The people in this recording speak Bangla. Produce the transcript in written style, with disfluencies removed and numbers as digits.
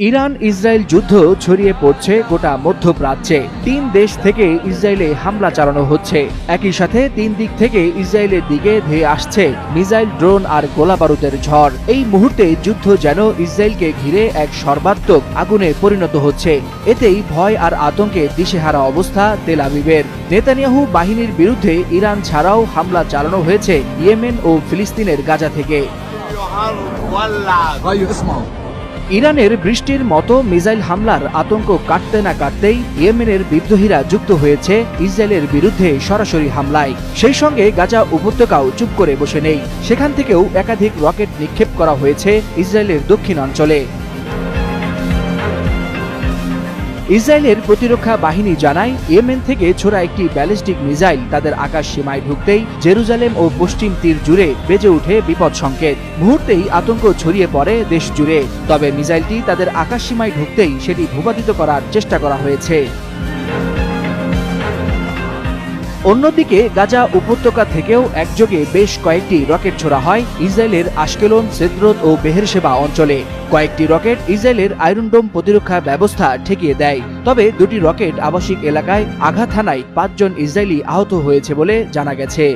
ইরান ইসরায়েল যুদ্ধ ছড়িয়ে পড়ছে গোটা মধ্যপ্রাচ্যে। ৩ দেশ থেকে ইসরায়েলে হামলা চালানো হচ্ছে। একই সাথে ৩ দিক থেকে ইসরায়েলের দিকে ধেয়ে আসছে মিসাইল, ড্রোন আর গোলাবারুদের ঝড়। এই মুহূর্তে যুদ্ধ যেন ইসরায়েলকে ঘিরে এক সর্বাত্মক আগুনে পরিণত হচ্ছে। এতেই ভয় আর আতঙ্কে দিশেহারা অবস্থা তেল আবিবের। নেতানিয়াহু বাহিনীর বিরুদ্ধে ইরান ছাড়াও হামলা চালানো হয়েছে ইয়েমেন ও ফিলিস্তিনের গাজা থেকে। ইরানের বৃষ্টির মতো মিসাইল হামলার আতঙ্ক কাটতে না কাটতেই ইয়েমেনের বিদ্রোহীরা যুক্ত হয়েছে ইসরায়েলের বিরুদ্ধে সরাসরি হামলায়। সেই সঙ্গে গাজা উপত্যকাও চুপ করে বসে নেই। সেখান থেকেও একাধিক রকেট নিক্ষেপ করা হয়েছে ইসরায়েলের দক্ষিণাঞ্চলে। ইসরায়েলের প্রতিরক্ষা বাহিনী জানায়, ইয়েমেন থেকে ছোড়া একটি ব্যালিস্টিক মিসাইল তাদের আকাশ সীমায় ঢুকতেই জেরুজালেম ও পশ্চিম তীর জুড়ে বেজে ওঠে বিপদ সংকেত। মুহূর্তেই আতঙ্ক ছড়িয়ে পড়ে দেশ জুড়ে। তবে মিসাইলটি তাদের আকাশ সীমায় ঢুকতেই সেটি ভূপাতিত করার চেষ্টা করা হয়েছে। অন্যদিকে গাজা উপত্যকা থেকেও একযোগে বেশ কয়েকটি রকেট ছোড়া হয় ইসরায়েলের আশকেলন, সেদ্রত ও বেহেরশেবা অঞ্চলে। কয়েকটি রকেট ইসরায়েলের আয়রন ডোম প্রতিরক্ষা ব্যবস্থা ঠেকিয়ে দেয়। তবে দুটি রকেট আবাসিক এলাকায় আঘাত হানায় ৫ জন ইসরায়েলি আহত হয়েছে বলে জানা গেছে।